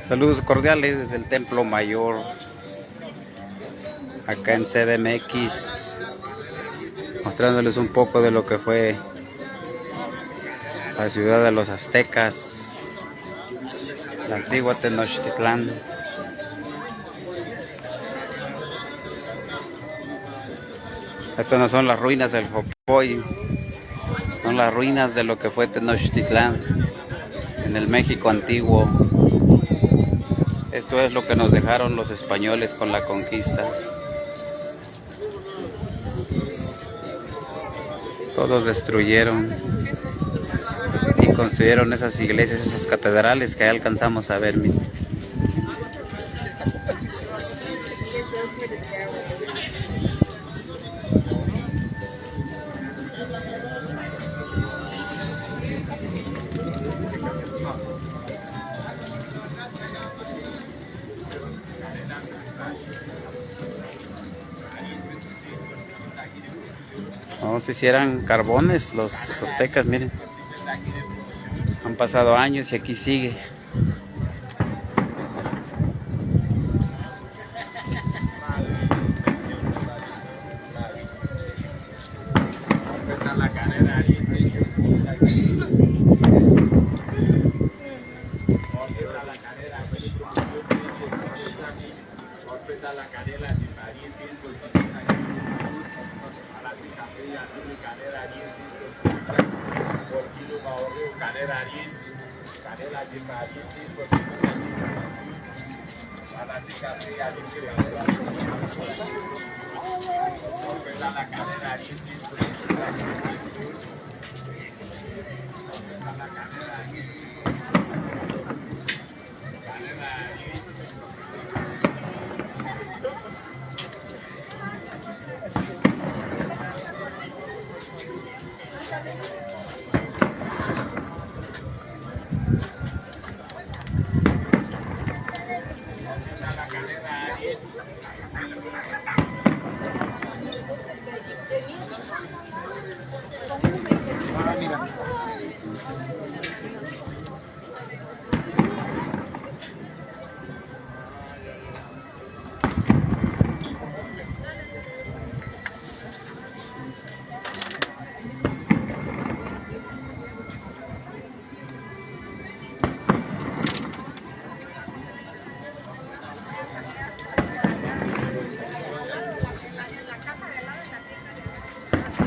Saludos cordiales desde el Templo Mayor, acá en CDMX, mostrándoles un poco de lo que fue la ciudad de los aztecas, la antigua Tenochtitlán. Estas no son las ruinas del Jocoy, son las ruinas de lo que fue Tenochtitlán en el México antiguo. Esto es lo que nos dejaron los españoles con la conquista. Todos destruyeron y construyeron esas iglesias, esas catedrales que ahí alcanzamos a ver. Miren. No sé si eran carbones los aztecas, miren. Han pasado años y aquí sigue.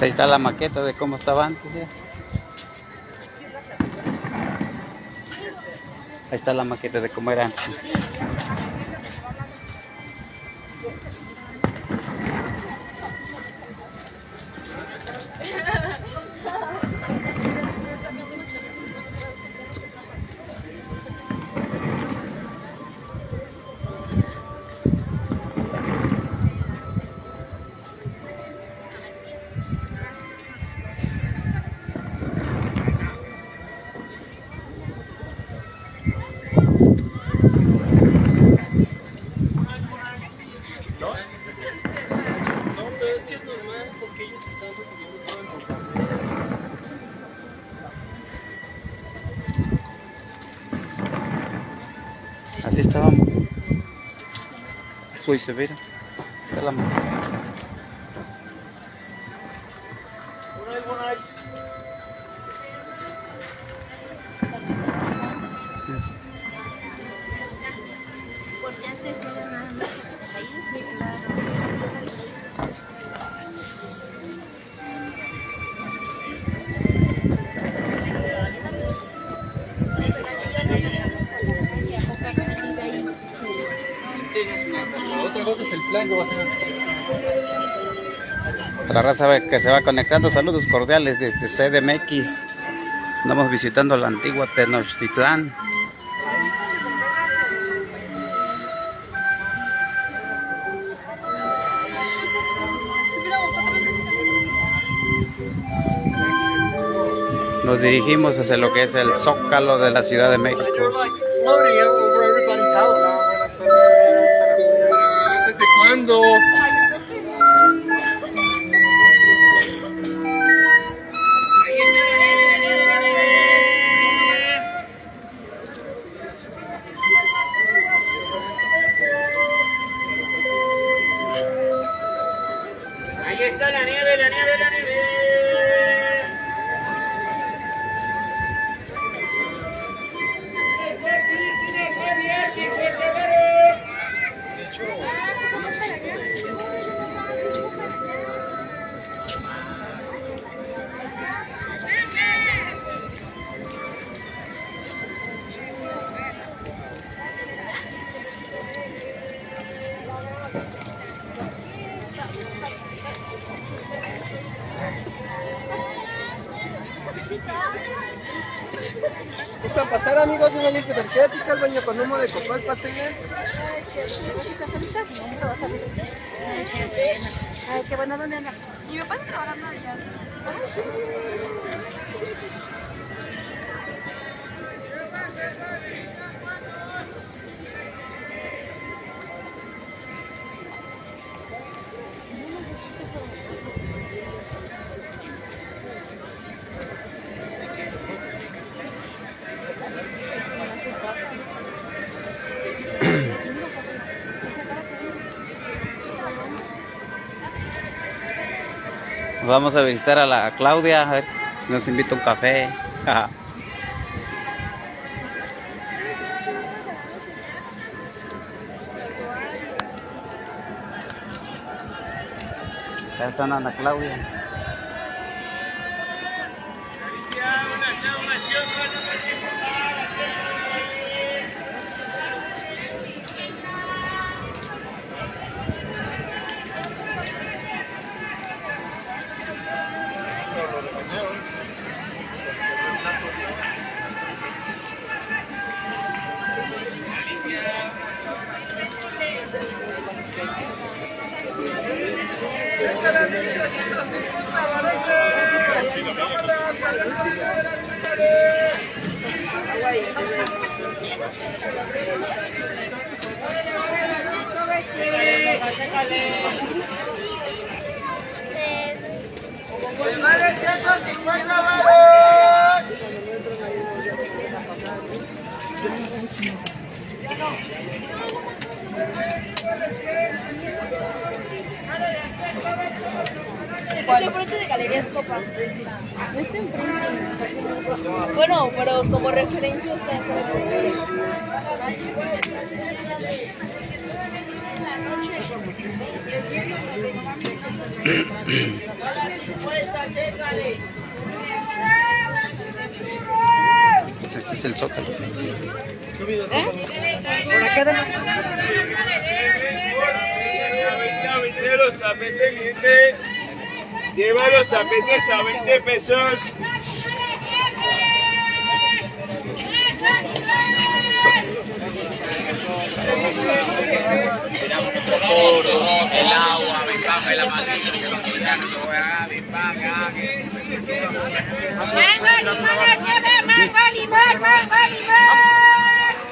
Ahí está la maqueta de cómo estaba antes. ¿Ya? Ahí está la maqueta de cómo era antes. Así estábamos. Uy, se ve. Está la mano. Porque antes era nada más ahí, claro. Otra cosa es el plan que va a tener. La raza que se va conectando, saludos cordiales desde CDMX. Andamos visitando la antigua Tenochtitlán. Nos dirigimos hacia lo que es el Zócalo de la Ciudad de México. ¿Desde cuándo? gustan pasar, amigos, una limpia energética, el baño con humo de copal, pásenle. Ay, qué solita? No, hombre, va a salir. Ay, qué pena. Ay, qué bueno, ¿dónde anda? Mi papá está trabajando allá. Ay, sí. Vamos a visitar a la Claudia, a ver si nos invita un café. Ya están Ana Claudia. Vale 150 varos. Este enfrente de Galerías Copas. Este enfrente. Bueno, pero como referencia está esa. Este es el Zócalo. Por acá de Vender los tapetes, cliente. Lleva los tapetes a 20 pesos. Tiramos otro foro, el agua, Bipaga y la madrina.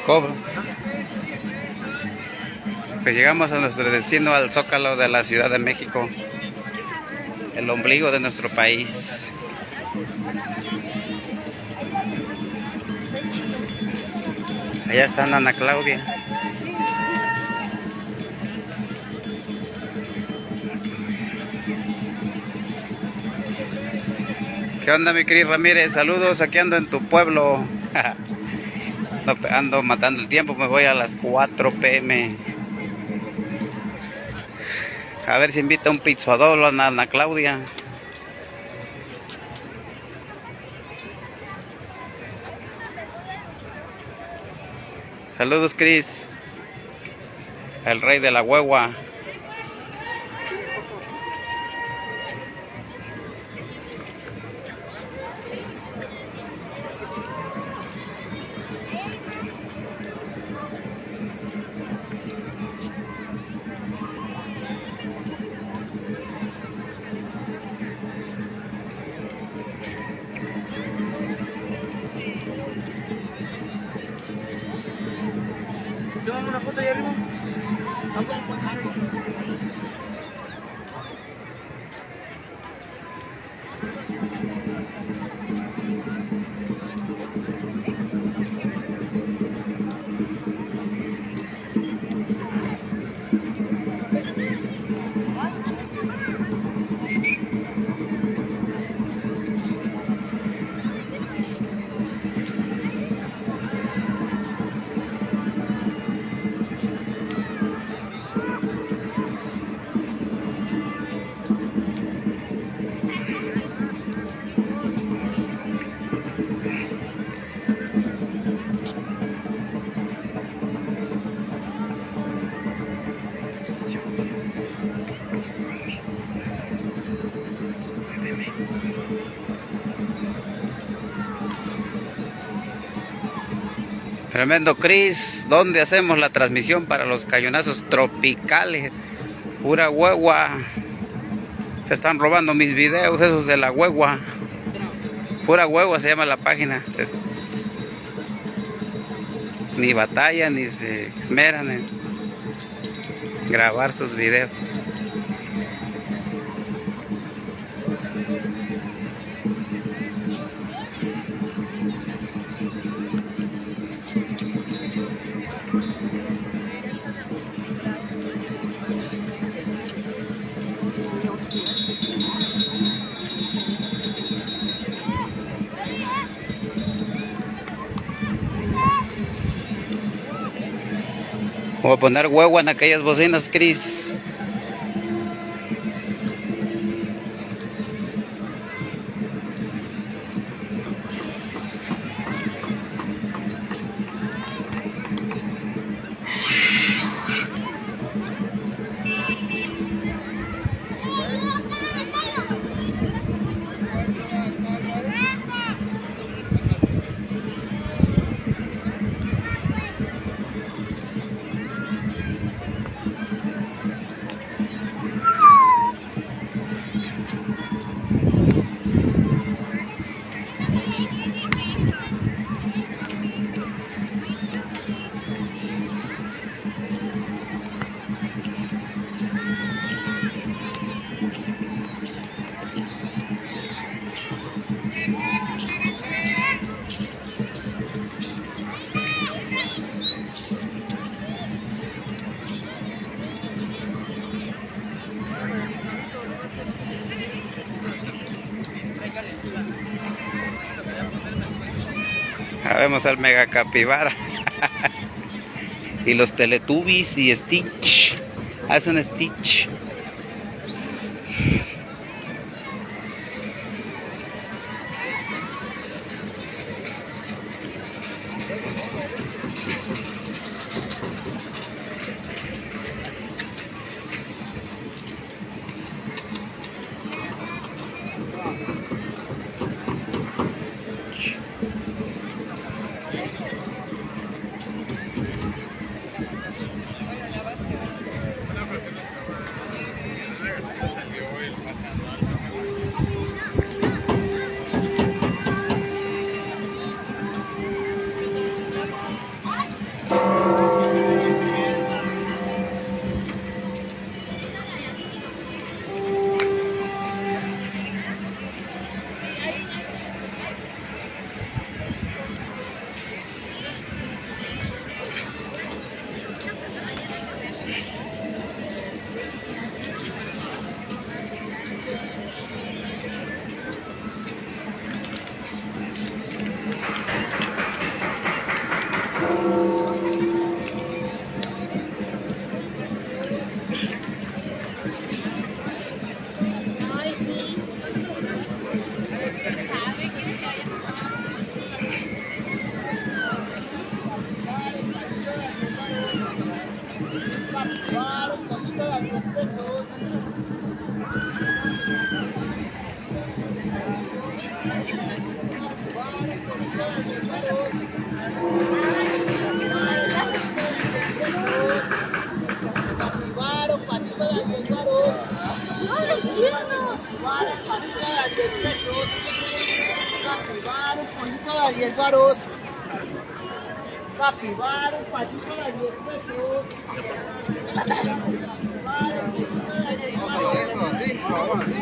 Cobro. Pues llegamos a nuestro destino, al Zócalo de la Ciudad de México, el ombligo de nuestro país. Allá está Ana Claudia. ¿Qué onda, mi querido Ramírez? Saludos, aquí ando en tu pueblo. Ando matando el tiempo, me voy a las 4 p.m. A ver si invita un pizzadolo a Ana Claudia. Saludos, Cris. El rey de la huegua. Tómame una foto ahí arriba. Tremendo Chris, ¿dónde hacemos la transmisión para los cañonazos tropicales? Pura huegua. Se están robando mis videos esos de la huegua. Pura huegua se llama la página. Ni batalla, ni se esmeran en grabar sus videos. Voy a poner huevo en aquellas bocinas, Chris. Ya vemos al mega capibara. Y los Teletubbies y Stitch. Es un Stitch. a 10 varos. Capibara, un patito de 10 pesos. Vamos a ver esto así, vamos así.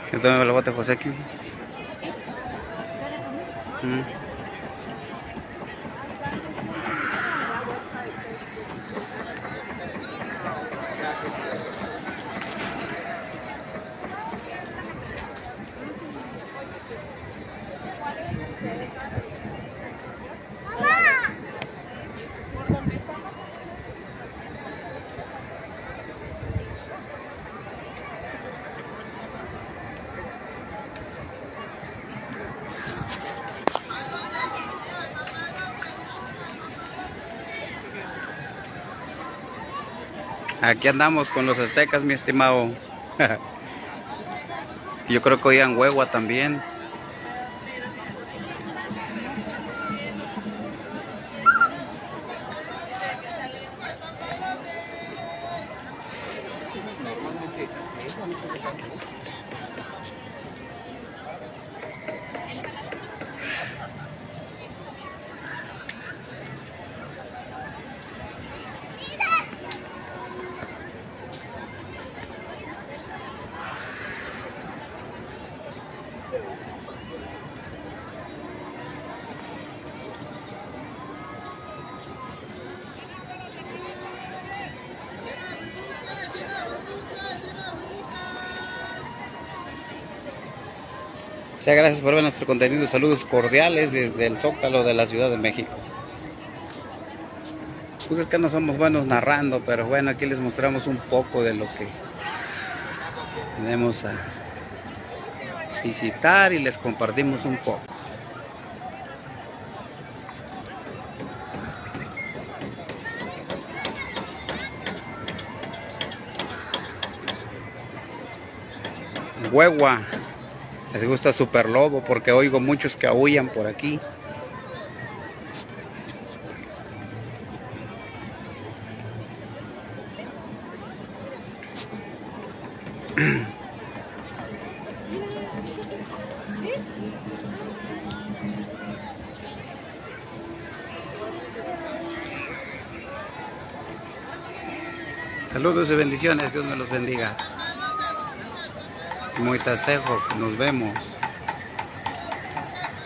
Esto me lo bote José aquí. Aquí andamos con los aztecas, mi estimado. Yo creo que oían huegua también. Muchas gracias por ver nuestro contenido. Saludos cordiales desde el Zócalo de la Ciudad de México. Pues es que no somos buenos narrando, pero bueno, aquí les mostramos un poco de lo que tenemos a visitar y les compartimos un poco. Huegua. Les gusta Super Lobo porque oigo muchos que aúllan por aquí. Saludos y bendiciones, Dios me los bendiga. Muy tasejo, nos vemos.